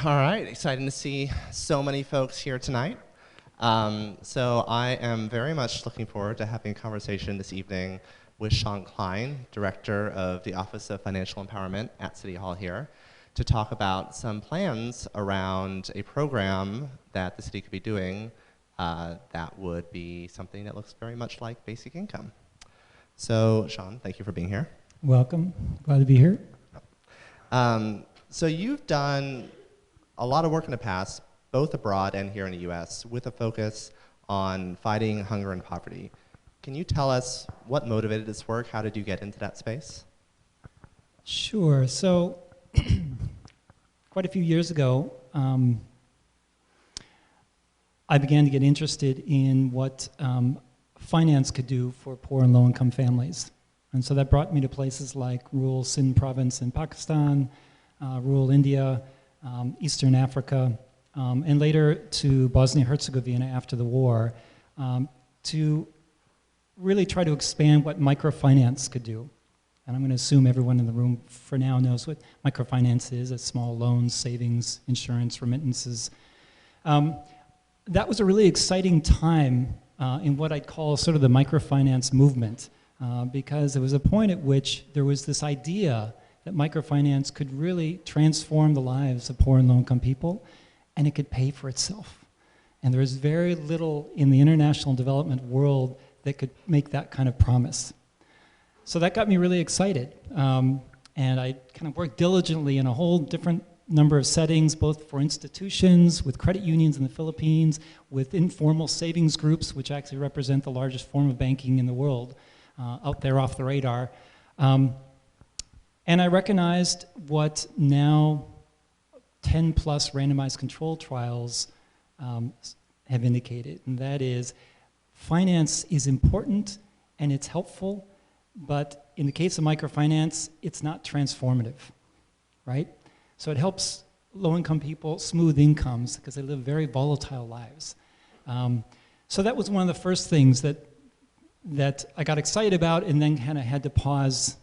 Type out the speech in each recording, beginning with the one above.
All right, exciting to see so many folks here tonight. So I am very much looking forward to having a conversation this evening with Kline, Director of the Office of Financial Empowerment at City Hall here, to talk about some plans around a program that the city could be doing that would be something that looks very much like basic income. So Sean, thank you for being here. Welcome, glad to be here. So you've done a lot of work in the past, both abroad and here in the US, with a focus on fighting hunger and poverty. Can you tell us what motivated this work? How did you get into that space? Sure. So quite a few years ago, I began to get interested in what finance could do for poor and low-income families. And so that brought me to places like rural Sindh province in Pakistan, rural India, Eastern Africa, and later to Bosnia-Herzegovina after the war, to really try to expand what microfinance could do. And I'm going to assume everyone in the room for now knows what microfinance is. It's small loans, savings, insurance, remittances. That was a really exciting time in what I'd call sort of the microfinance movement, because there was a point at which there was this idea that microfinance could really transform the lives of poor and low-income people, and it could pay for itself. And there was very little in the international development world that could make that kind of promise. So that got me really excited. And I kind of worked diligently in a whole different number of settings, both for institutions, with credit unions in the Philippines, with informal savings groups, which actually represent the largest form of banking in the world, out there off the radar. And I recognized what now 10 plus randomized control trials have indicated, and that is finance is important and it's helpful, but in the case of microfinance, it's not transformative, right? So it helps low-income people smooth incomes because they live very volatile lives. So that was one of the first things that I got excited about and then kind of had to pause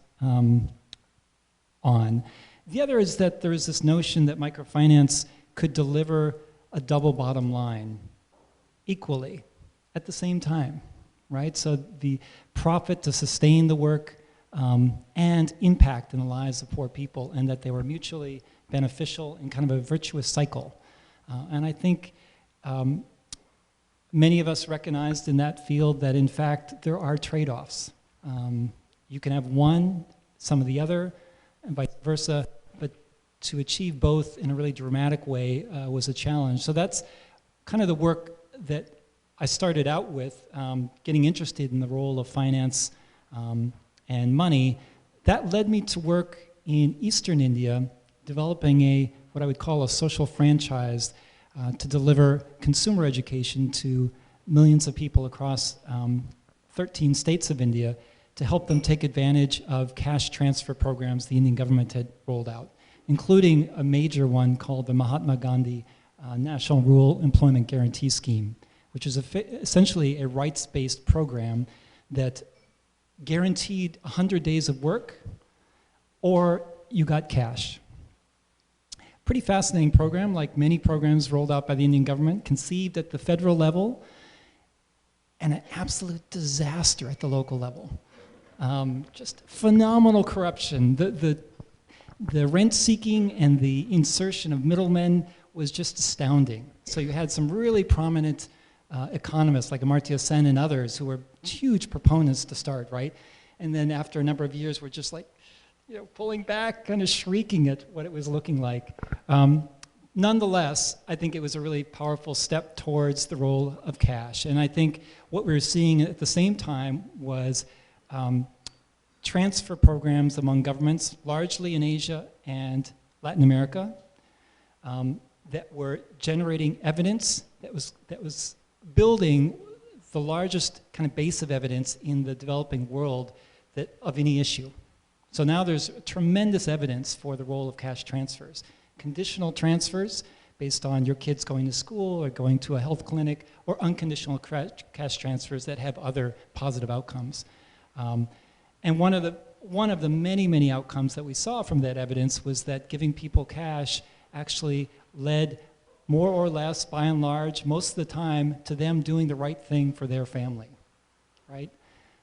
on. The other is that there is this notion that microfinance could deliver a double bottom line equally at the same time, right? So the profit to sustain the work and impact in the lives of poor people, and that they were mutually beneficial in kind of a virtuous cycle. And I think many of us recognized in that field that in fact there are trade-offs. You can have one, some of the other, and vice versa, but to achieve both in a really dramatic way was a challenge. So that's kind of the work that I started out with, getting interested in the role of finance and money. That led me to work in Eastern India, developing what I would call a social franchise to deliver consumer education to millions of people across 13 states of India, to help them take advantage of cash transfer programs the Indian government had rolled out, including a major one called the Mahatma Gandhi National Rural Employment Guarantee Scheme, which is essentially a rights-based program that guaranteed 100 days of work or you got cash. Pretty fascinating program, like many programs rolled out by the Indian government, conceived at the federal level, and an absolute disaster at the local level. Just phenomenal corruption. The rent-seeking and the insertion of middlemen was just astounding. So you had some really prominent economists like Amartya Sen and others who were huge proponents to start, right? And then after a number of years, we're just like, pulling back, kind of shrieking at what it was looking like. Nonetheless, I think it was a really powerful step towards the role of cash. And I think what we were seeing at the same time was transfer programs among governments, largely in Asia and Latin America, that were generating evidence that was building the largest kind of base of evidence in the developing world of any issue. So now there's tremendous evidence for the role of cash transfers. Conditional transfers based on your kids going to school or going to a health clinic, or unconditional cash transfers that have other positive outcomes. And one of the many, many outcomes that we saw from that evidence was that giving people cash actually led more or less, by and large, most of the time, to them doing the right thing for their family, right?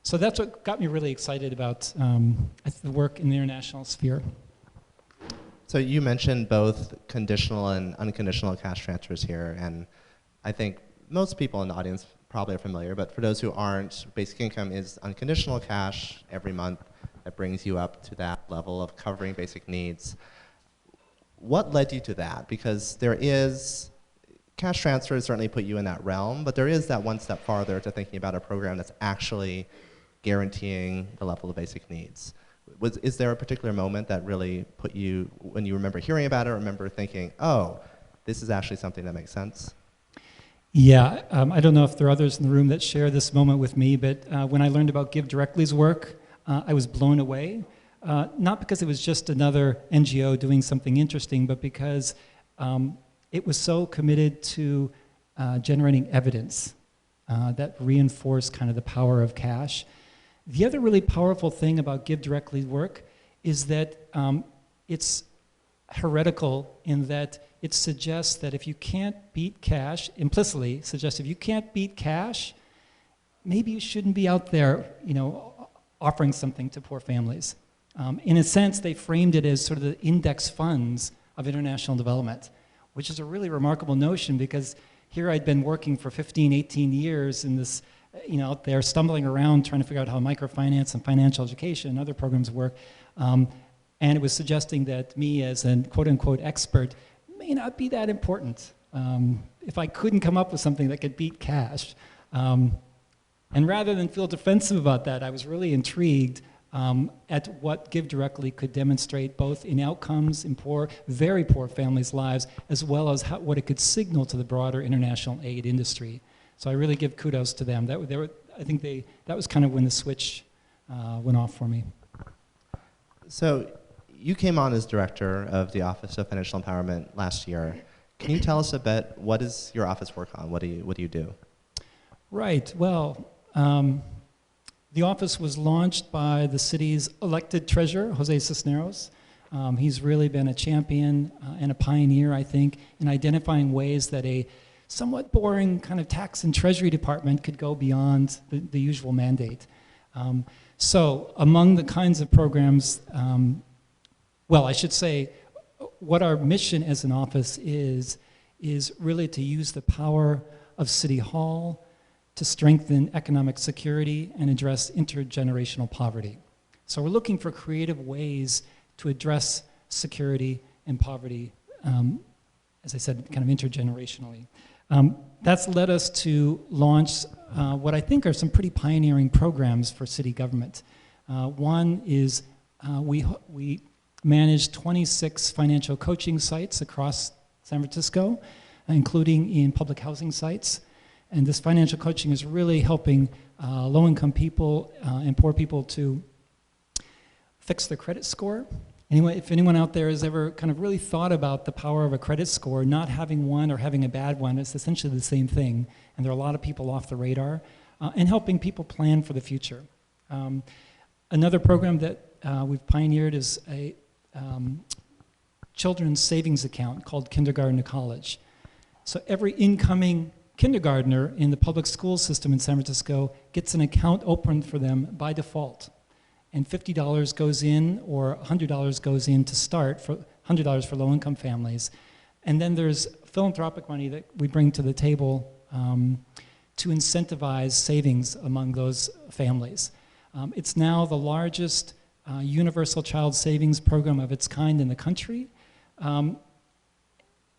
So that's what got me really excited about the work in the international sphere. So you mentioned both conditional and unconditional cash transfers here, and I think most people in the audience probably are familiar, but for those who aren't, basic income is unconditional cash every month that brings you up to that level of covering basic needs. What led you to that? Because there is, cash transfers certainly put you in that realm, but there is that one step farther to thinking about a program that's actually guaranteeing the level of basic needs. Is there a particular moment that really put you, when you remember hearing about it, or remember thinking, oh, this is actually something that makes sense? Yeah, I don't know if there are others in the room that share this moment with me, but when I learned about Give Directly's work, I was blown away. Not because it was just another NGO doing something interesting, but because it was so committed to generating evidence that reinforced kind of the power of cash. The other really powerful thing about Give Directly's work is that it's heretical in that it suggests that if you can't beat cash, implicitly suggests if you can't beat cash, maybe you shouldn't be out there, offering something to poor families. In a sense, they framed it as sort of the index funds of international development, which is a really remarkable notion because here I'd been working for 15, 18 years in this, out there stumbling around trying to figure out how microfinance and financial education and other programs work. And it was suggesting that me as an quote-unquote expert may not be that important if I couldn't come up with something that could beat cash. And rather than feel defensive about that, I was really intrigued at what Give Directly could demonstrate both in outcomes in poor, very poor families' lives, as well as what it could signal to the broader international aid industry. So I really give kudos to them. I think that was kind of when the switch went off for me. So you came on as director of the Office of Financial Empowerment last year. Can you tell us a bit, what does your office work on? What do you do? Right, well, the office was launched by the city's elected treasurer, Jose Cisneros. He's really been a champion and a pioneer, I think, in identifying ways that a somewhat boring kind of tax and treasury department could go beyond the usual mandate. So among the kinds of programs, well, I should say, what our mission as an office is really to use the power of City Hall to strengthen economic security and address intergenerational poverty. So we're looking for creative ways to address security and poverty, as I said, kind of intergenerationally. That's led us to launch what I think are some pretty pioneering programs for city government. One is we manage 26 financial coaching sites across San Francisco, including in public housing sites. And this financial coaching is really helping low-income people and poor people to fix their credit score. Anyway, if anyone out there has ever kind of really thought about the power of a credit score, not having one or having a bad one, it's essentially the same thing. And there are a lot of people off the radar, and helping people plan for the future. Another program that we've pioneered is a children's savings account called Kindergarten to College. So every incoming kindergartner in the public school system in San Francisco gets an account opened for them by default. And $50 goes in, or $100 goes in to start, for $100 for low-income families. And then there's philanthropic money that we bring to the table to incentivize savings among those families. It's now the largest universal child savings program of its kind in the country.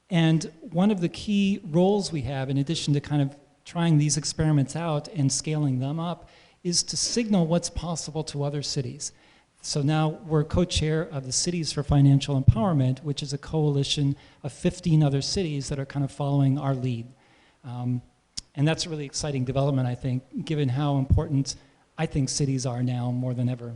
And one of the key roles we have, in addition to kind of trying these experiments out and scaling them up, is to signal what's possible to other cities. So now we're co-chair of the Cities for Financial Empowerment, which is a coalition of 15 other cities that are kind of following our lead. And that's a really exciting development, I think, given how important I think cities are now more than ever.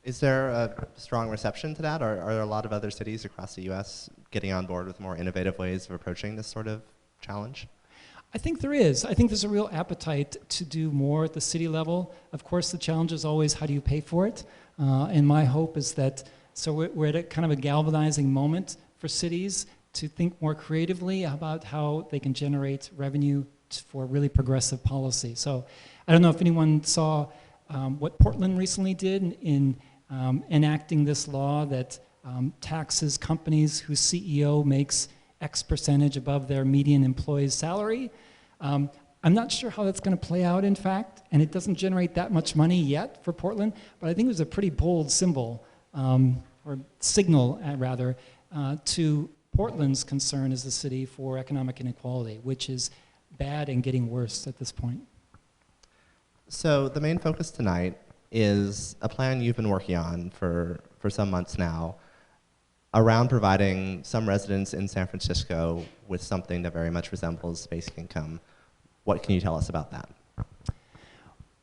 Is there a strong reception to that, or are there a lot of other cities across the U.S. getting on board with more innovative ways of approaching this sort of challenge? I think there is. I think there's a real appetite to do more at the city level. Of course, the challenge is always how do you pay for it? And my hope is that, so we're at a kind of a galvanizing moment for cities to think more creatively about how they can generate revenue for really progressive policy. So I don't know if anyone saw what Portland recently did in enacting this law that taxes companies whose CEO makes X percentage above their median employee's salary. I'm not sure how that's going to play out, in fact, and it doesn't generate that much money yet for Portland, but I think it was a pretty bold symbol, or signal, rather, to Portland's concern as a city for economic inequality, which is bad and getting worse at this point. So the main focus tonight is a plan you've been working on for some months now around providing some residents in San Francisco with something that very much resembles basic income. What can you tell us about that?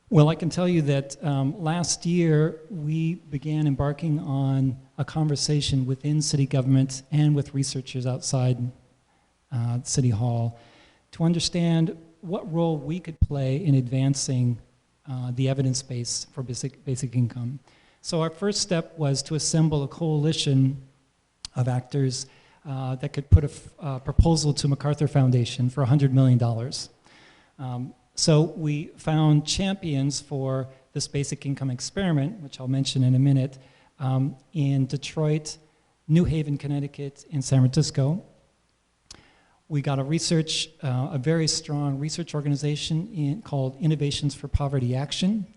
Well, I can tell you that last year we began embarking on a conversation within city government and with researchers outside City Hall to understand what role we could play in advancing the evidence base for basic income. So our first step was to assemble a coalition of actors that could put a proposal to MacArthur Foundation for $100 million. So we found champions for this basic income experiment, which I'll mention in a minute, in Detroit, New Haven, Connecticut, and San Francisco. We got a very strong research organization called Innovations for Poverty Action,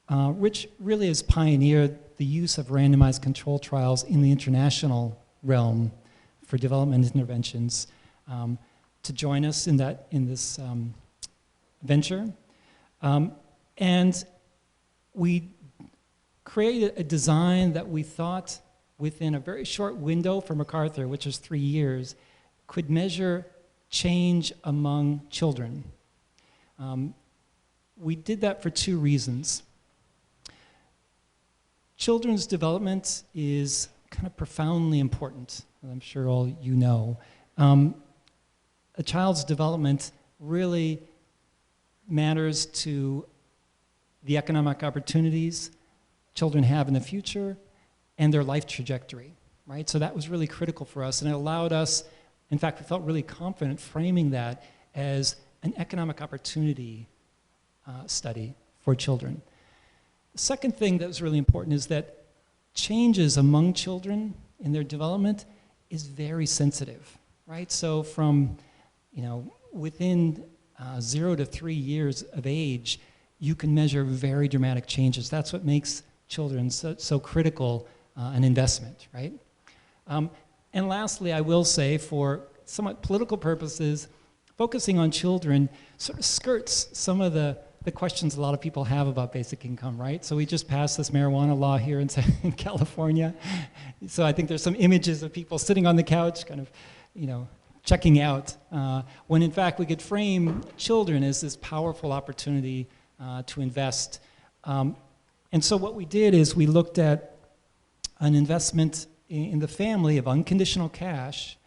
which really has pioneered the use of randomized control trials in the international realm for development interventions, to join us in this venture. And we created a design that we thought within a very short window for MacArthur, which was 3 years, could measure change among children. We did that for 2 reasons. Children's development is kind of profoundly important, as I'm sure all you know. A child's development really matters to the economic opportunities children have in the future and their life trajectory, right? So that was really critical for us, and it allowed us, in fact, we felt really confident framing that as an economic opportunity study for children. The second thing that was really important is that changes among children in their development is very sensitive, right? So from, within 0 to 3 years of age, you can measure very dramatic changes. That's what makes children so critical an investment, right? And lastly, I will say, for somewhat political purposes, focusing on children sort of skirts some of the questions a lot of people have about basic income, right? So we just passed this marijuana law here in California. So I think there's some images of people sitting on the couch kind of, checking out, when in fact we could frame children as this powerful opportunity to invest. And so what we did is we looked at an investment in the family of unconditional cash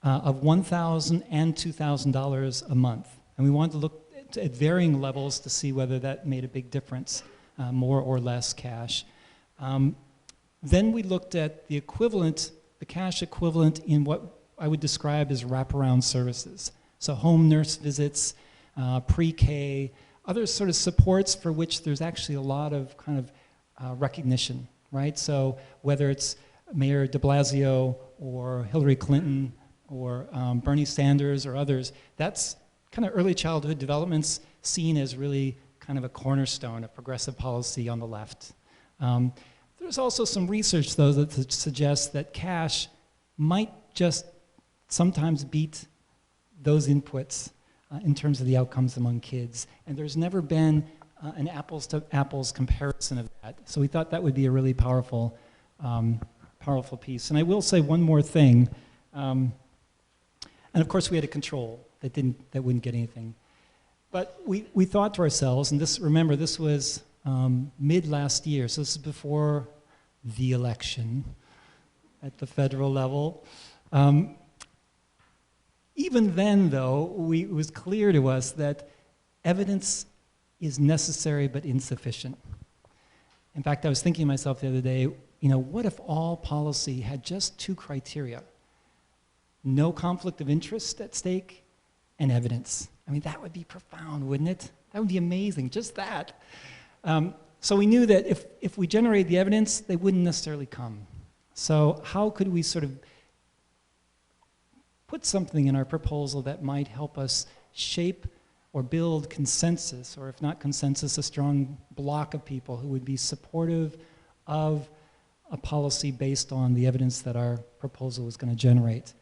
of $1,000 and $2,000 a month. And we wanted to look at varying levels to see whether that made a big difference, more or less cash. Then we looked at the cash equivalent in what I would describe as wraparound services. So home nurse visits, pre-K, other sort of supports for which there's actually a lot of kind of recognition, right? So whether it's Mayor de Blasio or Hillary Clinton or Bernie Sanders or others, that's kind of early childhood development's seen as really kind of a cornerstone of progressive policy on the left. There's also some research, though, that suggests that cash might just sometimes beat those inputs in terms of the outcomes among kids. And there's never been an apples-to-apples comparison of that. So we thought that would be a really powerful piece. And I will say one more thing. And of course, we had a control that wouldn't get anything. But we thought to ourselves, and remember, this was mid last year, so this is before the election at the federal level. Even then, though, it was clear to us that evidence is necessary but insufficient. In fact, I was thinking to myself the other day, what if all policy had just 2 criteria? no conflict of interest at stake, and evidence. I mean, that would be profound, wouldn't it? That would be amazing, just that. So we knew that if we generated the evidence, they wouldn't necessarily come. So how could we sort of put something in our proposal that might help us shape or build consensus, or if not consensus, a strong block of people who would be supportive of a policy based on the evidence that our proposal was going to generate.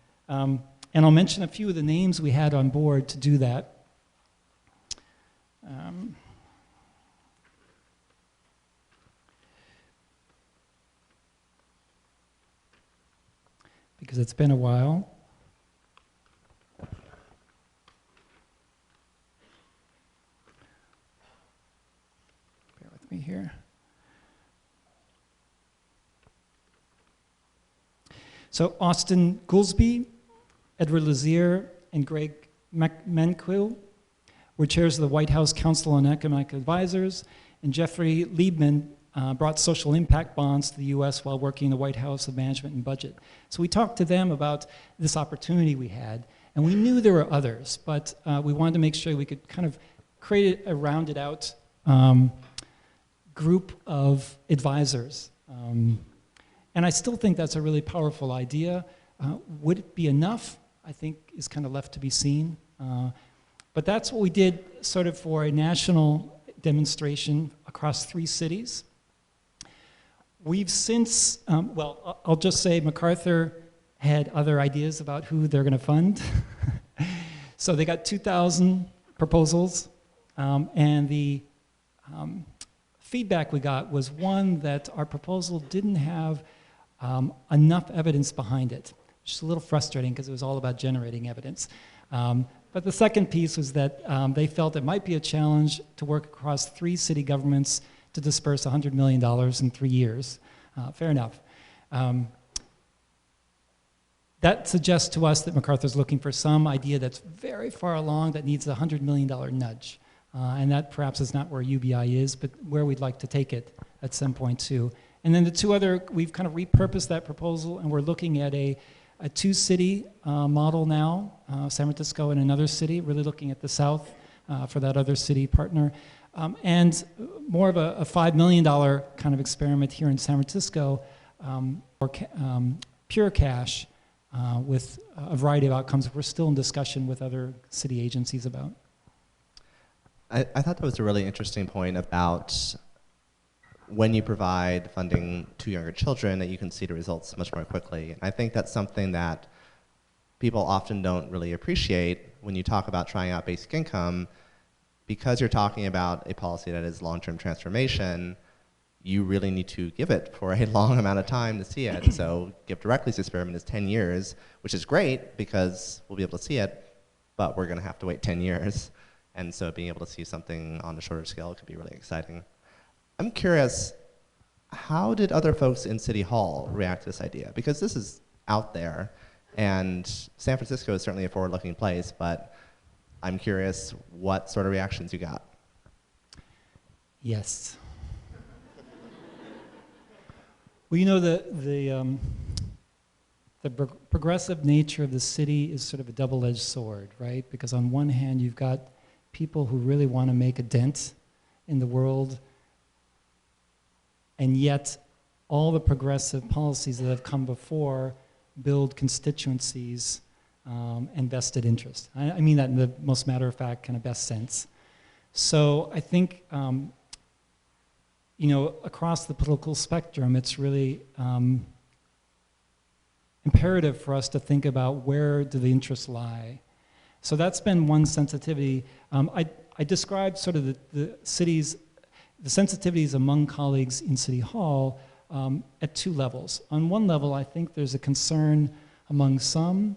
And I'll mention a few of the names we had on board to do that. Because it's been a while. Bear with me here. So Austin Goolsbee, Edward Lazier, and Greg Menquil were chairs of the White House Council on Economic Advisors, and Jeffrey Liebman brought social impact bonds to the U.S. while working in the White House of Management and Budget. So we talked to them about this opportunity we had, and we knew there were others, but we wanted to make sure we could kind of create a rounded out group of advisors. And I still think that's a really powerful idea. Would it be enough? I think is kind of left to be seen. But that's what we did sort of for a national demonstration across 3 cities. We've since, well, I'll just say MacArthur had other ideas about who they're going to fund. So they got 2,000 proposals, and the feedback we got was one that our proposal didn't have enough evidence behind it, which is a little frustrating because it was all about generating evidence. But the second piece was that they felt it might be a challenge to work across 3 city governments to disperse $100 million in 3 years. Fair enough. That suggests to us that MacArthur's looking for some idea that's very far along that needs a $100 million nudge. And that perhaps is not where UBI is, but where we'd like to take it at some point too. And then the 2 other, we've kind of repurposed that proposal, and we're looking at a 2-city model now, San Francisco and another city, really looking at the South for that other city partner. And more of a $5 million kind of experiment here in San Francisco, or pure cash with a variety of outcomes we're still in discussion with other city agencies about. I thought that was a really interesting point about when you provide funding to younger children that you can see the results much more quickly. And I think that's something that people often don't really appreciate when you talk about trying out basic income. Because you're talking about a policy that is long-term transformation, you really need to give it for a long amount of time to see it. So Give Directly's experiment is 10 years, which is great because we'll be able to see it, but we're going to have to wait 10 years. And so being able to see something on a shorter scale could be really exciting. I'm curious, how did other folks in City Hall react to this idea? Because this is out there, and San Francisco is certainly a forward-looking place, but I'm curious what sort of reactions you got. Yes. Well, you know, the progressive nature of the city is sort of a double-edged sword, right? Because on one hand, you've got people who really want to make a dent in the world, and yet all the progressive policies that have come before build constituencies and vested interest. I mean that in the most matter-of-fact, kind of best sense. So I think, you know, across the political spectrum, it's really imperative for us to think about where do the interests lie. So that's been one sensitivity. I described sort of the sensitivities among colleagues in City Hall at 2 levels. On one level, I think there's a concern among some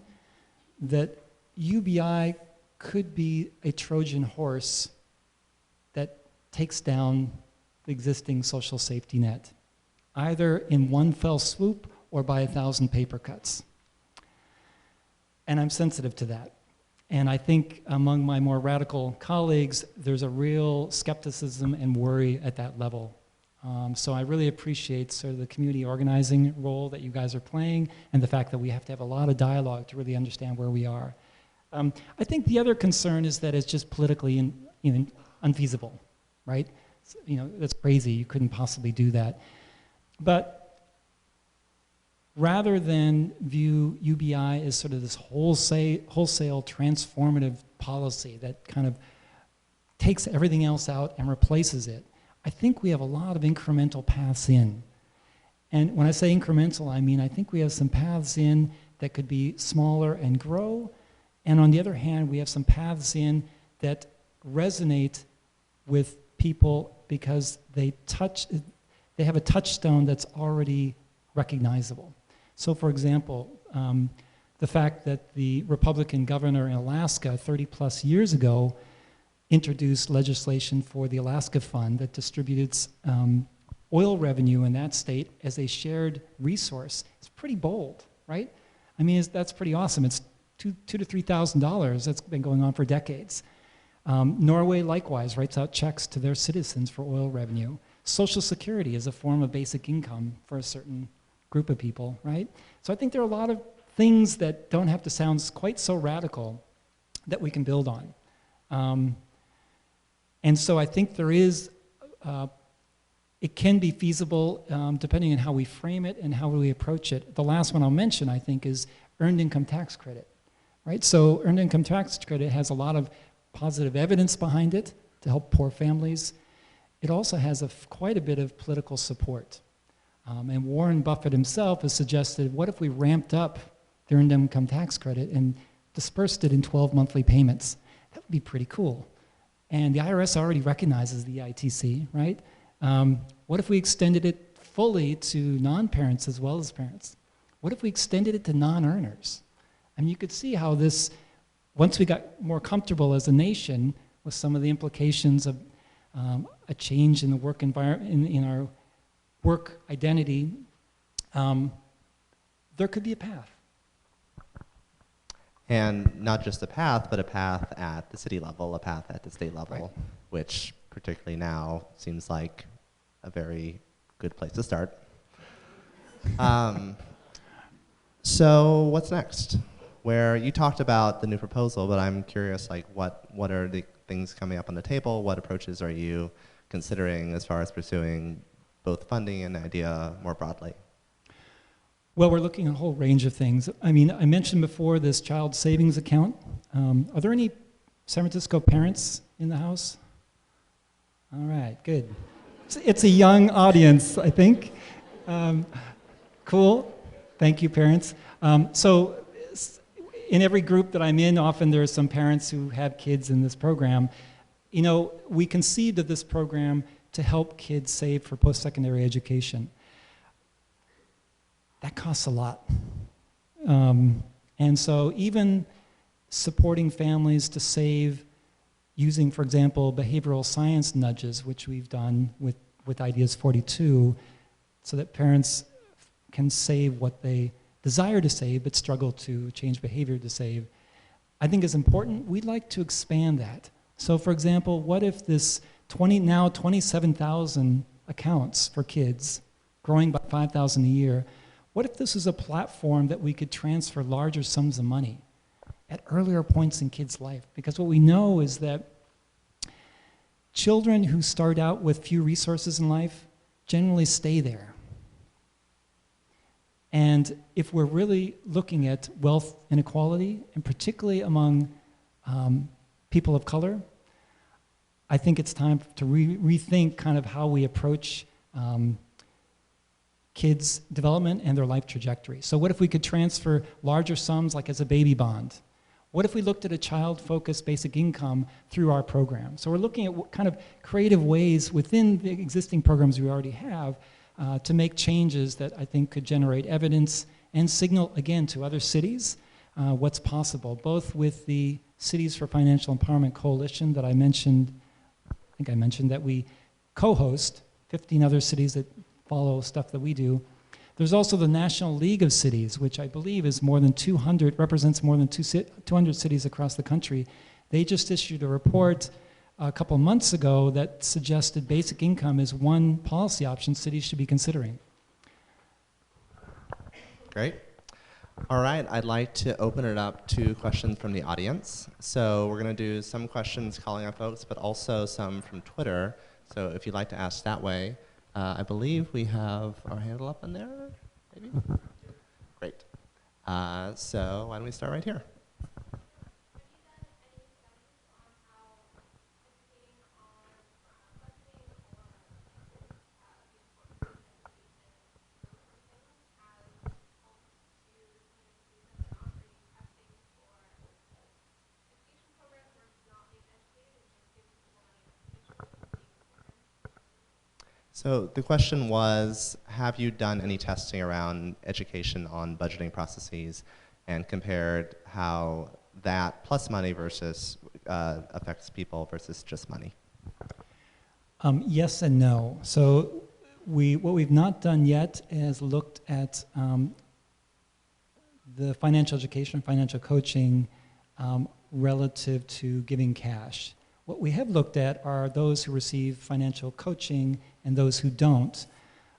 that UBI could be a Trojan horse that takes down the existing social safety net, either in one fell swoop or by 1,000 paper cuts. And I'm sensitive to that. And I think among my more radical colleagues, there's a real skepticism and worry at that level. So I really appreciate sort of the community organizing role that you guys are playing and the fact that we have to have a lot of dialogue to really understand where we are. I think the other concern is that it's just politically unfeasible, right? That's crazy. You couldn't possibly do that. But rather than view UBI as sort of this wholesale transformative policy that kind of takes everything else out and replaces it, I think we have a lot of incremental paths in. And when I say incremental, I mean I think we have some paths in that could be smaller and grow, and on the other hand, we have some paths in that resonate with people because they have a touchstone that's already recognizable. So for example, the fact that the Republican governor in Alaska 30 plus years ago introduced legislation for the Alaska Fund that distributes oil revenue in that state as a shared resource. It's pretty bold, right? I mean, that's pretty awesome. It's $2,000 to $3,000. That's been going on for decades. Norway likewise writes out checks to their citizens for oil revenue. Social Security is a form of basic income for a certain group of people, right? So I think there are a lot of things that don't have to sound quite so radical that we can build on. And so I think there is, it can be feasible depending on how we frame it and how we approach it. The last one I'll mention, I think, is earned income tax credit, right? So earned income tax credit has a lot of positive evidence behind it to help poor families. It also has quite a bit of political support. And Warren Buffett himself has suggested, what if we ramped up the earned income tax credit and dispersed it in 12 monthly payments? That would be pretty cool. And the IRS already recognizes the EITC, right? What if we extended it fully to non-parents as well as parents? What if we extended it to non-earners? I mean, you could see how this, once we got more comfortable as a nation with some of the implications of a change in the work environment, in our work identity, there could be a path. And not just a path, but a path at the city level, a path at the state level, right, which particularly now seems like a very good place to start. So what's next? Where you talked about the new proposal, but I'm curious, like, what are the things coming up on the table? What approaches are you considering as far as pursuing both funding and idea more broadly? Well, we're looking at a whole range of things. I mean, I mentioned before this child savings account. Are there any San Francisco parents in the house? All right, good. It's a young audience, I think. Cool. Thank you, parents. So in every group that I'm in, often there are some parents who have kids in this program. You know, we conceived of this program to help kids save for post-secondary education. That costs a lot. And so even supporting families to save using, for example, behavioral science nudges, which we've done with Ideas 42, so that parents can save what they desire to save but struggle to change behavior to save, I think is important. We'd like to expand that. So for example, what if this now 27,000 accounts for kids, growing by 5,000 a year, what if this was a platform that we could transfer larger sums of money at earlier points in kids' life? Because what we know is that children who start out with few resources in life generally stay there. And if we're really looking at wealth inequality, and particularly among people of color, I think it's time to rethink kind of how we approach kids' development and their life trajectory. So what if we could transfer larger sums like as a baby bond? What if we looked at a child-focused basic income through our program? So we're looking at what kind of creative ways within the existing programs we already have to make changes that I think could generate evidence and signal, again, to other cities what's possible, both with the Cities for Financial Empowerment Coalition that I mentioned, I think I mentioned that we co-host 15 other cities that follow stuff that we do. There's also the National League of Cities, which I believe is more than 200, represents more than 200 cities across the country. They just issued a report a couple months ago that suggested basic income is one policy option cities should be considering. Great. All right, I'd like to open it up to questions from the audience. So we're going to do some questions calling on folks, but also some from Twitter. So if you'd like to ask that way, I believe we have our handle up in there, maybe? Great. So why don't we start right here? So the question was, have you done any testing around education on budgeting processes and compared how that plus money versus affects people versus just money? Yes and no. So what we've not done yet is looked at the financial education, financial coaching relative to giving cash. What we have looked at are those who receive financial coaching and those who don't.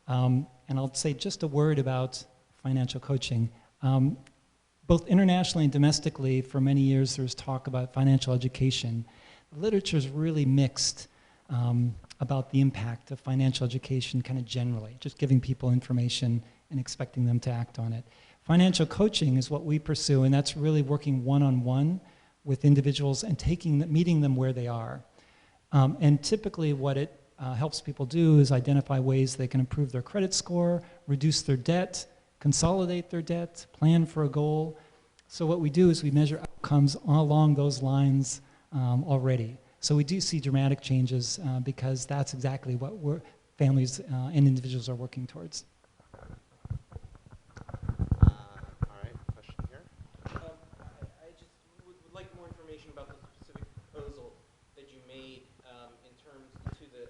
And I'll say just a word about financial coaching. Both internationally and domestically, for many years, there's talk about financial education. The literature is really mixed about the impact of financial education kind of generally, just giving people information and expecting them to act on it. Financial coaching is what we pursue, and that's really working one-on-one with individuals and meeting them where they are. And typically what it helps people do is identify ways they can improve their credit score, reduce their debt, consolidate their debt, plan for a goal. So what we do is we measure outcomes along those lines already. So we do see dramatic changes because that's exactly what families and individuals are working towards. About the specific proposal that you made in terms to the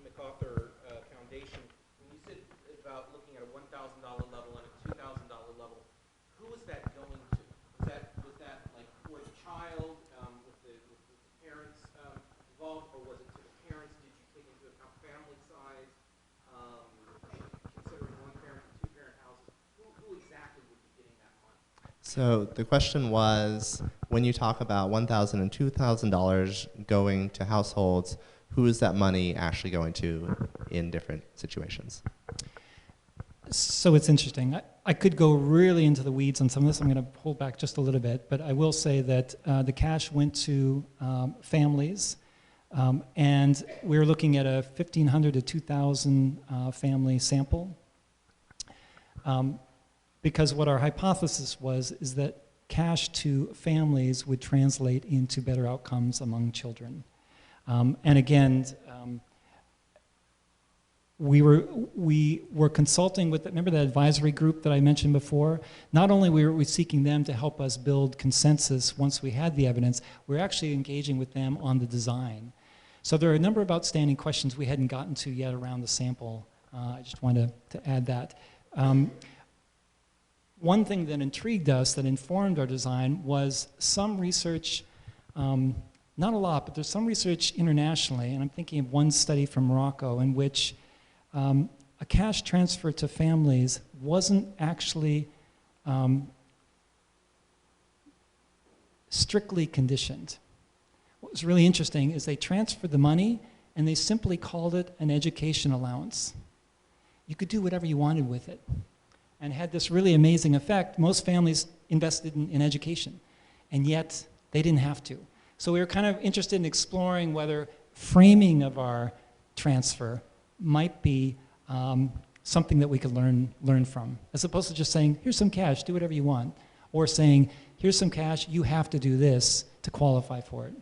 MacArthur Foundation. When you said about looking at a $1,000 level and a $2,000 level, who was that going to? Was that like for the child with the parents involved, or was it to the parents? Did you take into account family size, considering one-parent and two-parent houses? Who exactly would be getting that money? So the question was, when you talk about $1,000 and $2,000 going to households, who is that money actually going to in different situations? So it's interesting. I could go really into the weeds on some of this. I'm going to hold back just a little bit, but I will say that the cash went to families, and we're looking at a 1,500 to 2,000 family sample. Because what our hypothesis was is that cash to families would translate into better outcomes among children. And again, we were consulting with, remember that advisory group that I mentioned before? Not only were we seeking them to help us build consensus once we had the evidence, we're actually engaging with them on the design. So there are a number of outstanding questions we hadn't gotten to yet around the sample. I just wanted to add that. One thing that intrigued us, that informed our design, was some research, not a lot, but there's some research internationally, and I'm thinking of one study from Morocco in which a cash transfer to families wasn't actually strictly conditioned. What was really interesting is they transferred the money and they simply called it an education allowance. You could do whatever you wanted with it. And had this really amazing effect. Most families invested in education, and yet they didn't have to. So we were kind of interested in exploring whether framing of our transfer might be something that we could learn from, as opposed to just saying, here's some cash, do whatever you want, or saying, here's some cash, you have to do this to qualify for it.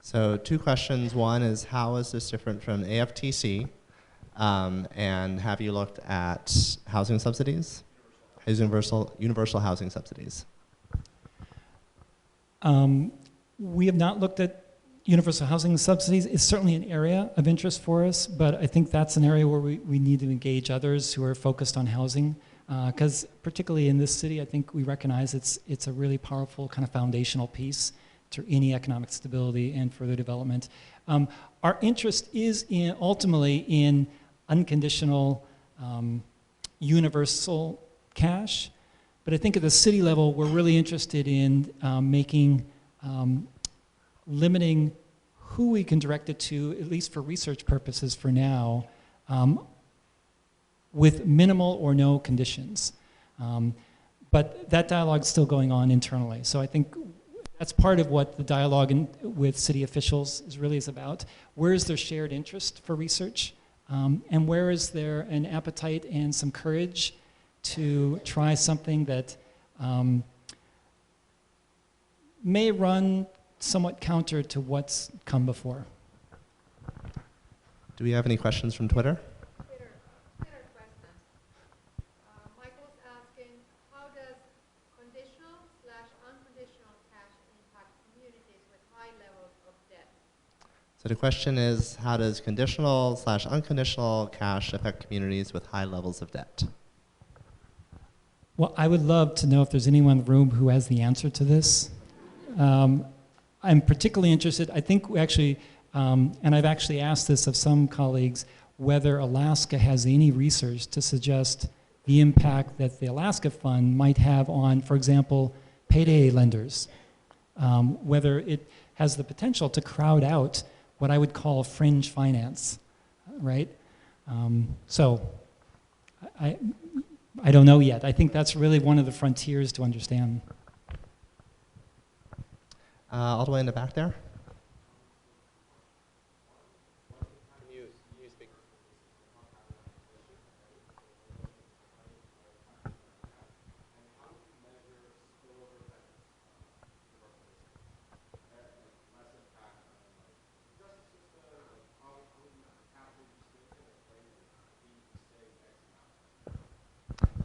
So two questions. One is, how is this different from AFTC? And have you looked at housing subsidies? Universal housing subsidies? We have not looked at universal housing subsidies. It's certainly an area of interest for us, but I think that's an area where we need to engage others who are focused on housing. Because particularly in this city, I think we recognize it's a really powerful kind of foundational piece to any economic stability and further development. Our interest is ultimately in unconditional universal cash, but I think at the city level, we're really interested in limiting who we can direct it to, at least for research purposes for now, with minimal or no conditions. But that dialogue is still going on internally. So I think that's part of what the dialogue with city officials is about. Where is there shared interest for research? And where is there an appetite and some courage to try something that may run somewhat counter to what's come before? Do we have any questions from Twitter? Twitter questions. Michael's asking, how does conditional/unconditional cash impact communities with high levels of debt? So the question is, how does conditional/unconditional cash affect communities with high levels of debt? Well, I would love to know if there's anyone in the room who has the answer to this. I'm particularly interested, I think we actually, and I've actually asked this of some colleagues, whether Alaska has any research to suggest the impact that the Alaska Fund might have on, for example, payday lenders, whether it has the potential to crowd out what I would call fringe finance, right? So I don't know yet. I think that's really one of the frontiers to understand. All the way in the back there.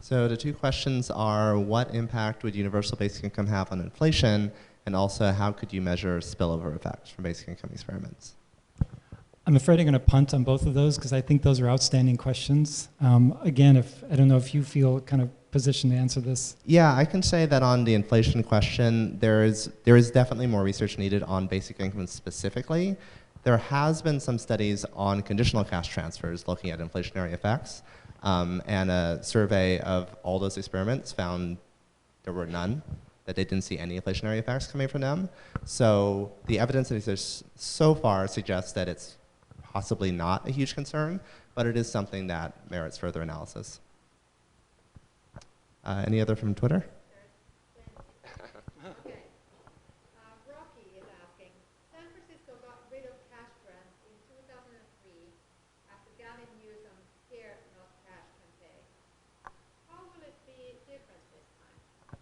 So the two questions are, what impact would universal basic income have on inflation? And also, how could you measure spillover effects from basic income experiments? I'm afraid I'm going to punt on both of those because I think those are outstanding questions. Again, I don't know if you feel kind of positioned to answer this. Yeah, I can say that on the inflation question, there is definitely more research needed on basic income specifically. There has been some studies on conditional cash transfers looking at inflationary effects, and a survey of all those experiments found there were none, that they didn't see any inflationary effects coming from them. So the evidence that exists so far suggests that it's possibly not a huge concern, but it is something that merits further analysis. Any other from Twitter? Okay. Rocky is asking, San Francisco got rid of cash grants in 2003 after Gavin Newsom's Care Not Cash campaign. How will it be different this time?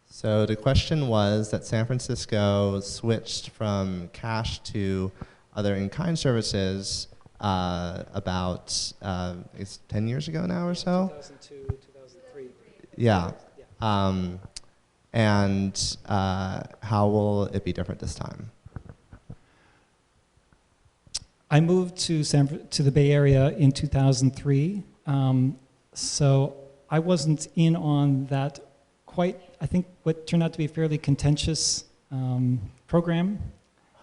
So the question was that San Francisco switched from cash to other in-kind services about it's 10 years ago now or so? 2002, 2003. Yeah. And how will it be different this time? I moved to the Bay Area in 2003, so I wasn't in on that quite, I think, what turned out to be a fairly contentious program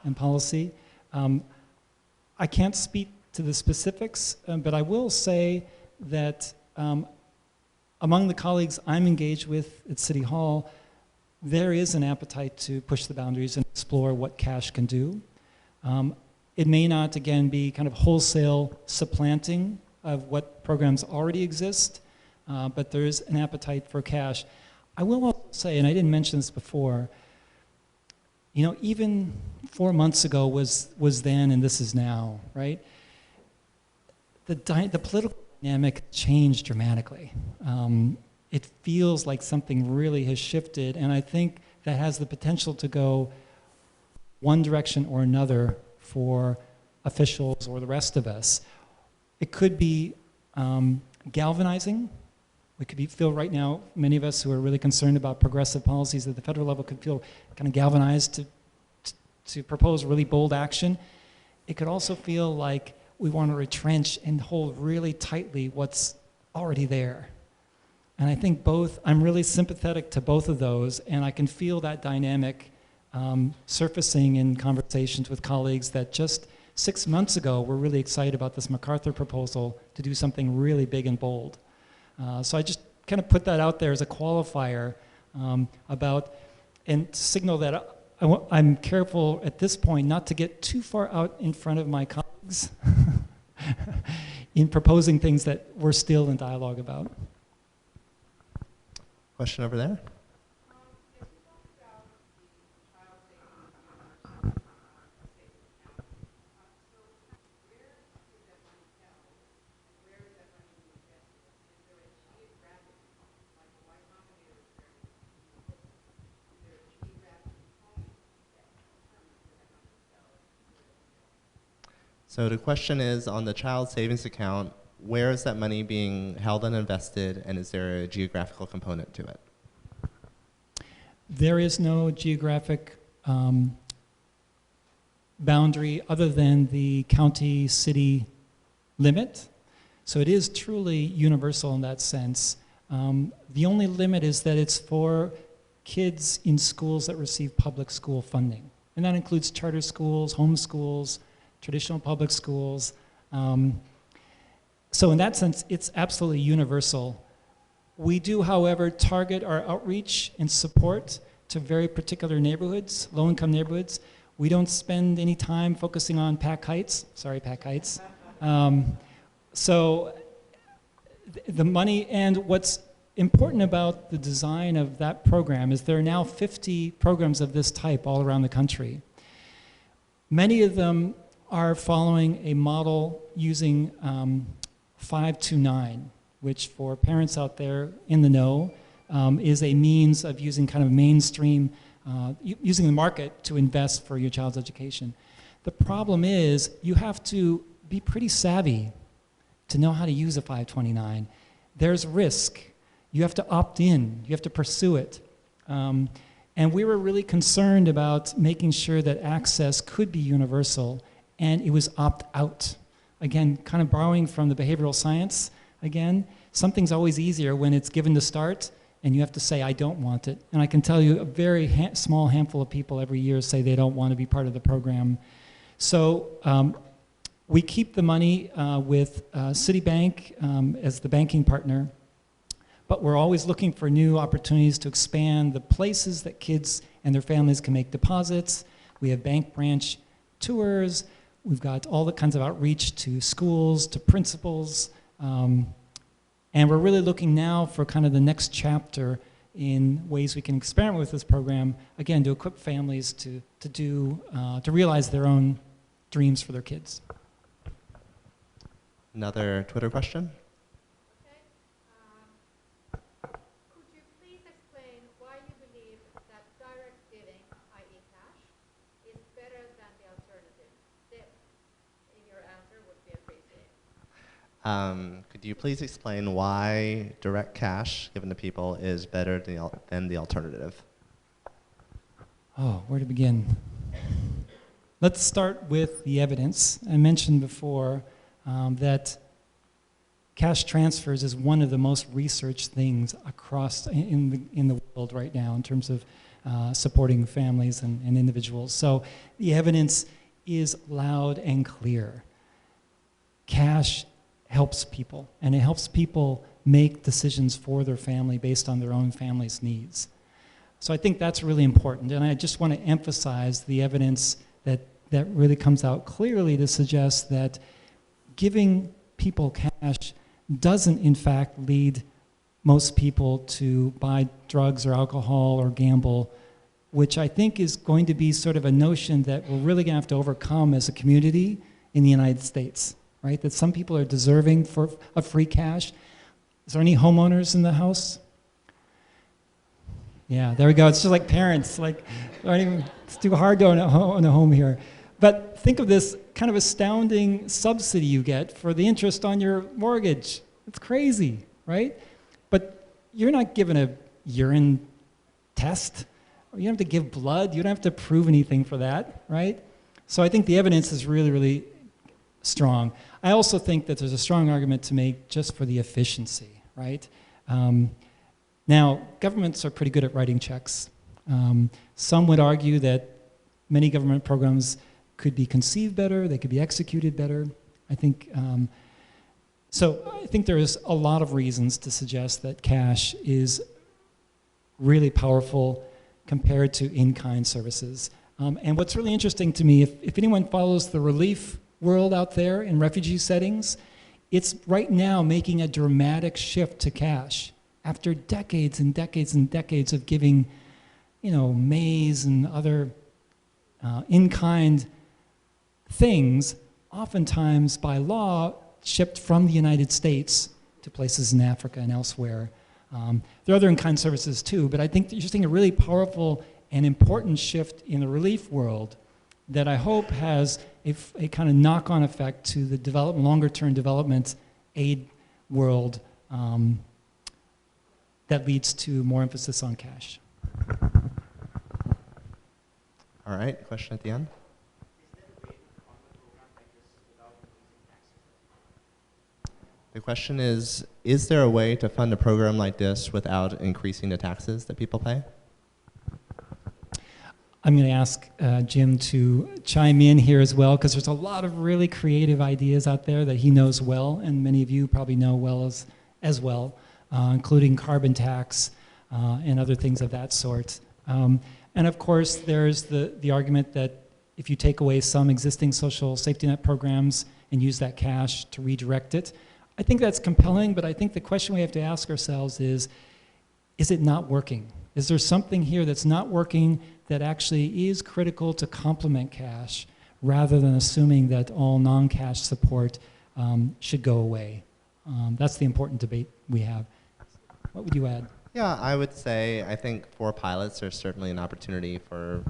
and policy. I can't speak to the specifics, but I will say that among the colleagues I'm engaged with at City Hall, there is an appetite to push the boundaries and explore what cash can do. It may not, again, be kind of wholesale supplanting of what programs already exist, but there is an appetite for cash. I will also say, and I didn't mention this before, you know, even 4 months ago was then and this is now, right? The political dynamic changed dramatically. It feels like something really has shifted, and I think that has the potential to go one direction or another for officials or the rest of us. It could be galvanizing, We could feel right now, many of us who are really concerned about progressive policies at the federal level could feel kind of galvanized to propose really bold action. It could also feel like we want to retrench and hold really tightly what's already there. And I think I'm really sympathetic to both of those, and I can feel that dynamic surfacing in conversations with colleagues that just 6 months ago were really excited about this MacArthur proposal to do something really big and bold. So I just kind of put that out there as a qualifier and to signal that I'm careful at this point not to get too far out in front of my colleagues in proposing things that we're still in dialogue about. Question over there. So the question is, on the child savings account, where is that money being held and invested, and is there a geographical component to it? There is no geographic boundary other than the county-city limit. So it is truly universal in that sense. The only limit is that it's for kids in schools that receive public school funding. And that includes charter schools, home schools, traditional public schools. So in that sense, it's absolutely universal. We do, however, target our outreach and support to very particular neighborhoods, low-income neighborhoods. We don't spend any time focusing on Pack Heights. Sorry, Pack Heights. So the money, and what's important about the design of that program is there are now 50 programs of this type all around the country. Many of them are following a model using 529, which for parents out there in the know is a means of using kind of mainstream, using the market to invest for your child's education. The problem is you have to be pretty savvy to know how to use a 529. There's risk. You have to opt in. You have to pursue it. And we were really concerned about making sure that access could be universal, and it was opt-out. Again, kind of borrowing from the behavioral science, again, something's always easier when it's given to start, and you have to say, I don't want it. And I can tell you a very small handful of people every year say they don't want to be part of the program. So we keep the money with Citibank as the banking partner, but we're always looking for new opportunities to expand the places that kids and their families can make deposits. We have bank branch tours. We've got all the kinds of outreach to schools, to principals, and we're really looking now for kind of the next chapter in ways we can experiment with this program, again, to equip families to realize their own dreams for their kids. Another Twitter question? Okay. Could you please explain why you believe that direct giving, i.e. cash, is better than the alternative? Tip in your answer would be appreciated. Could you please explain why direct cash given to people is better than the alternative? Oh, where to begin? Let's start with the evidence. I mentioned before that cash transfers is one of the most researched things across in the world right now in terms of supporting families and individuals. So the evidence is loud and clear. Cash helps people, and it helps people make decisions for their family based on their own family's needs. So I think that's really important, and I just want to emphasize the evidence that really comes out clearly to suggest that giving people cash doesn't in fact lead most people to buy drugs or alcohol or gamble, which I think is going to be sort of a notion that we're really going to have to overcome as a community in the United States, right? That some people are deserving of free cash. Is there any homeowners in the house? Yeah, there we go. It's just like parents, like, it's too hard to own a home here. But think of this kind of astounding subsidy you get for the interest on your mortgage. It's crazy, right? But you're not given a urine test. You don't have to give blood. You don't have to prove anything for that, right? So I think the evidence is really, really strong. I also think that there's a strong argument to make just for the efficiency, right? Now, governments are pretty good at writing checks. Some would argue that many government programs could be conceived better, they could be executed better. I think, so I think there's a lot of reasons to suggest that cash is really powerful compared to in-kind services. And what's really interesting to me, if anyone follows the relief world out there in refugee settings, it's right now making a dramatic shift to cash. After decades and decades and decades of giving, you know, maize and other in-kind things, oftentimes by law, shipped from the United States to places in Africa and elsewhere. There are other in-kind services too, but I think that you're seeing a really powerful and important shift in the relief world that I hope has a kind of knock-on effect to the longer-term development aid world that leads to more emphasis on cash. All right, question at the end. The question is there a way to fund a program like this without increasing the taxes that people pay? I'm going to ask Jim to chime in here as well, because there's a lot of really creative ideas out there that he knows well, and many of you probably know well as well, including carbon tax and other things of that sort. And of course, there's the argument that if you take away some existing social safety net programs and use that cash to redirect it, I think that's compelling, but I think the question we have to ask ourselves is it not working? Is there something here that's not working that actually is critical to complement cash, rather than assuming that all non-cash support should go away? That's the important debate we have. What would you add? Yeah, I would say I think for pilots there's certainly an opportunity for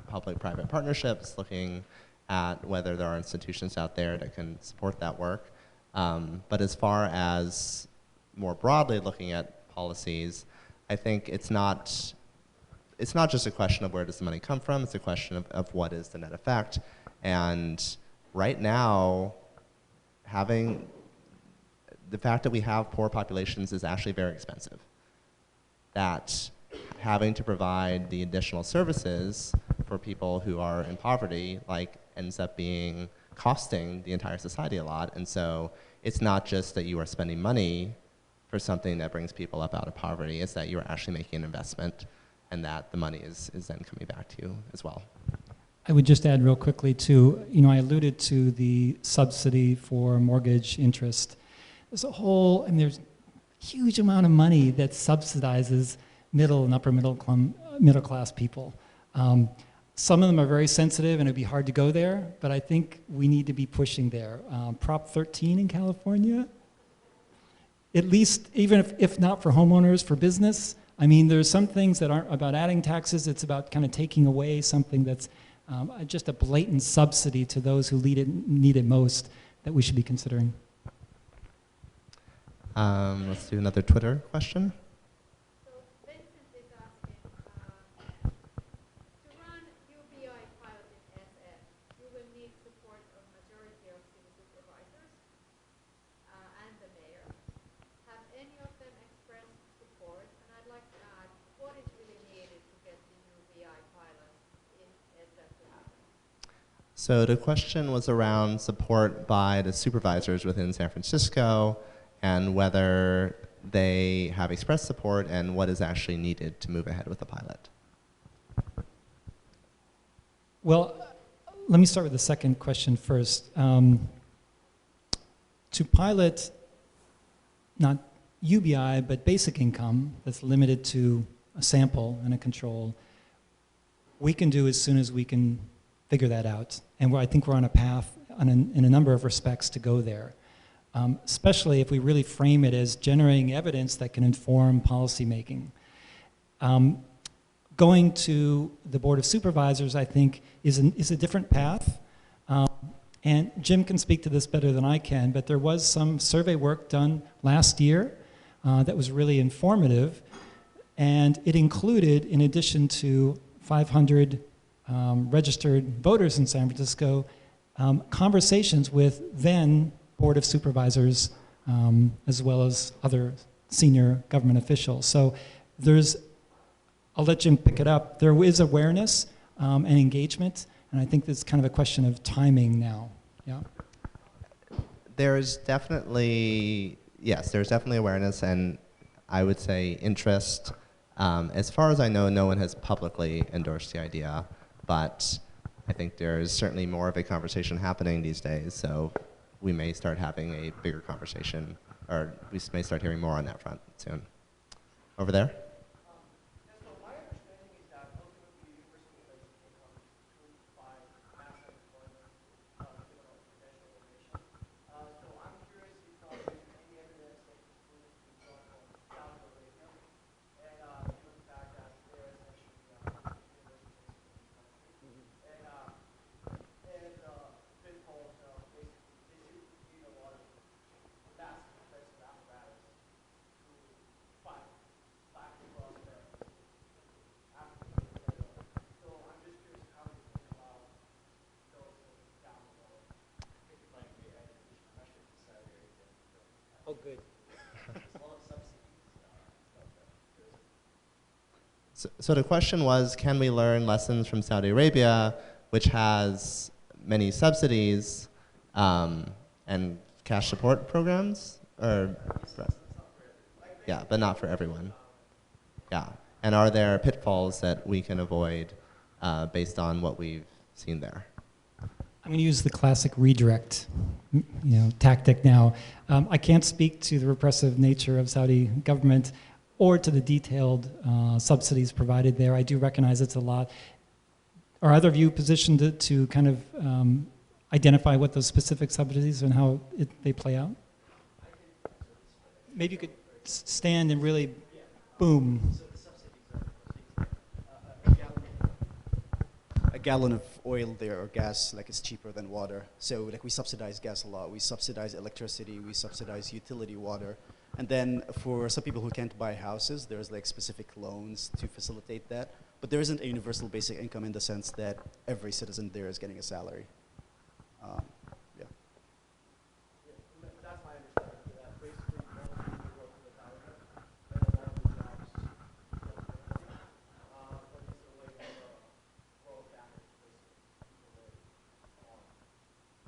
public-private partnerships, looking at whether there are institutions out there that can support that work. But as far as more broadly looking at policies, I think it's not just a question of where does the money come from, it's a question of what is the net effect. And right now, having the fact that we have poor populations is actually very expensive. That having to provide the additional services for people who are in poverty ends up costing the entire society a lot. And so it's not just that you are spending money for something that brings people up out of poverty, it's that you're actually making an investment and that the money is then coming back to you as well. I would just add real quickly too, I alluded to the subsidy for mortgage interest. There's there's a huge amount of money that subsidizes middle and upper middle class people. Some of them are very sensitive and it'd be hard to go there, but I think we need to be pushing there. Prop 13 in California, at least, even if not for homeowners, for business. I mean, there's some things that aren't about adding taxes, it's about kind of taking away something that's just a blatant subsidy to those who need it most that we should be considering. Let's do another Twitter question. So Vincent is asking, to run UBI pilot in SF, you will need support of majority of city supervisors and the mayor. Have any of them expressed support? And I'd like to add, what is really needed to get the UBI pilot in SF to happen? So the question was around support by the supervisors within San Francisco and whether they have expressed support and what is actually needed to move ahead with the pilot. Well, let me start with the second question first. To pilot not UBI, but basic income that's limited to a sample and a control, we can do as soon as we can figure that out. And I think we're on a path in a number of respects to go there. Especially if we really frame it as generating evidence that can inform policy making. Going to the Board of Supervisors, I think, is a different path. And Jim can speak to this better than I can, but there was some survey work done last year that was really informative. And it included, in addition to 500 registered voters in San Francisco, conversations with then Board of Supervisors, as well as other senior government officials. So there's, I'll let Jim pick it up, there is awareness and engagement, and I think it's kind of a question of timing now. Yeah. There's definitely, yes, there's definitely awareness and I would say interest. As far as I know, no one has publicly endorsed the idea, but I think there's certainly more of a conversation happening these days, so we may start having a bigger conversation, or we may start hearing more on that front soon. Over there? Oh, good. So the question was, can we learn lessons from Saudi Arabia, which has many subsidies and cash support programs? Or, yeah, but not for everyone. Yeah, and are there pitfalls that we can avoid based on what we've seen there? I'm going to use the classic redirect, tactic now. I can't speak to the repressive nature of Saudi government or to the detailed subsidies provided there. I do recognize it's a lot. Are either of you positioned to kind of identify what those specific subsidies and how they play out? Maybe you could stand and really boom. A gallon of oil there or gas is cheaper than water. So we subsidize gas a lot. We subsidize electricity. We subsidize utility water. And then for some people who can't buy houses, there's specific loans to facilitate that. But there isn't a universal basic income in the sense that every citizen there is getting a salary. Yeah. That's my understanding. That basically, most people work for the government, and a lot of the jobs but it's a way of world damage, basically.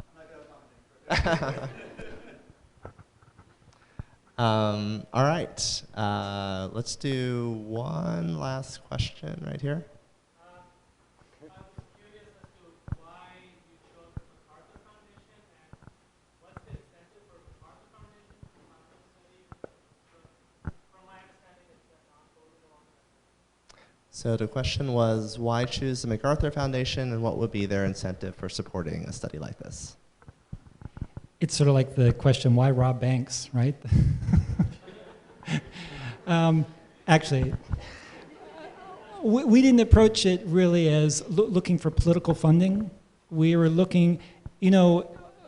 I'm not going to comment any further. All right, let's do one last question right here. I was curious as to why you chose the MacArthur Foundation and what's the incentive for the MacArthur Foundation to fund the study? From my understanding, it's a non-political organization. So the question was, why choose the MacArthur Foundation and what would be their incentive for supporting a study like this? It's sort of like the question, why rob banks, right? Actually, we didn't approach it really as looking for political funding. We were looking,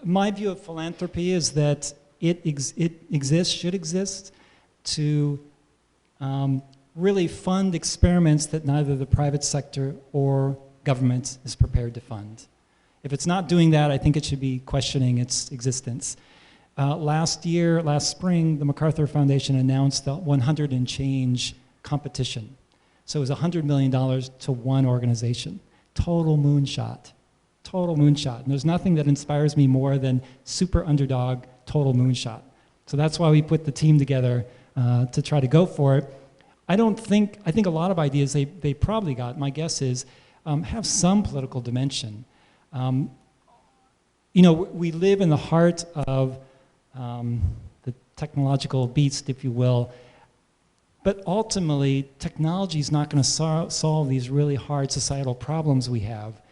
my view of philanthropy is that it exists, should exist, to really fund experiments that neither the private sector or government is prepared to fund. If it's not doing that, I think it should be questioning its existence. Last spring, the MacArthur Foundation announced the 100 and change competition. So it was $100 million to one organization. Total moonshot. Total moonshot. And there's nothing that inspires me more than super underdog, total moonshot. So that's why we put the team together to try to go for it. I think a lot of ideas they probably got, my guess is, have some political dimension. We live in the heart of the technological beast, if you will, but ultimately, technology is not going to solve these really hard societal problems we have.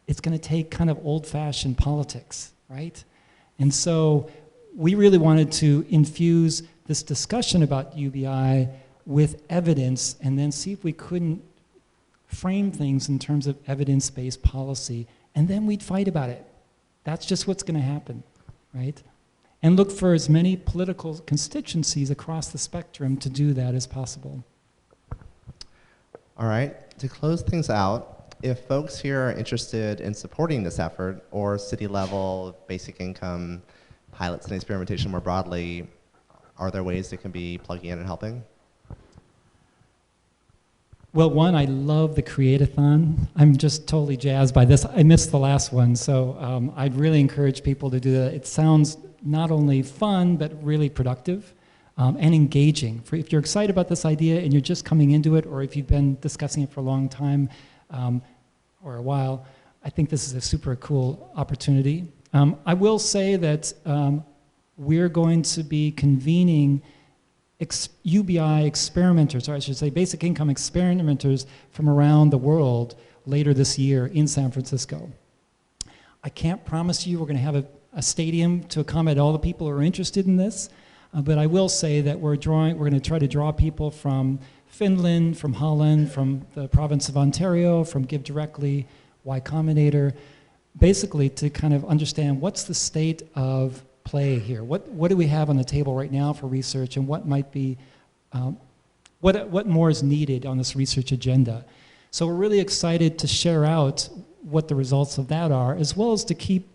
It's going to take kind of old-fashioned politics, right? And so we really wanted to infuse this discussion about UBI with evidence and then see if we couldn't frame things in terms of evidence-based policy, and then we'd fight about it. That's just what's going to happen, right? and look for as many political constituencies across the spectrum to do that as possible. All right, to close things out, if folks here are interested in supporting this effort or city level basic income pilots and experimentation more broadly, are there ways they can be plugging in and helping? Well, one, I love the Create-a-thon. I'm just totally jazzed by this. I missed the last one, so I'd really encourage people to do that. It sounds not only fun, but really productive and engaging. If you're excited about this idea and you're just coming into it, or if you've been discussing it for a long time or a while, I think this is a super cool opportunity. I will say that we're going to be convening UBI experimenters, or I should say basic income experimenters from around the world later this year in San Francisco. I can't promise you we're going to have a stadium to accommodate all the people who are interested in this, but I will say that we're going to try to draw people from Finland, from Holland, from the province of Ontario, from Give Directly, Y Combinator, basically to kind of understand what's the state of play here. What do we have on the table right now for research, and what might be, what more is needed on this research agenda? So we're really excited to share out what the results of that are, as well as to keep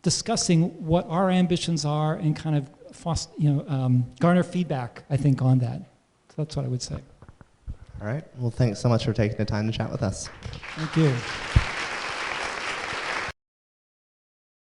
discussing what our ambitions are and kind of garner feedback, I think, on that. So that's what I would say. All right, well, thanks so much for taking the time to chat with us. Thank you.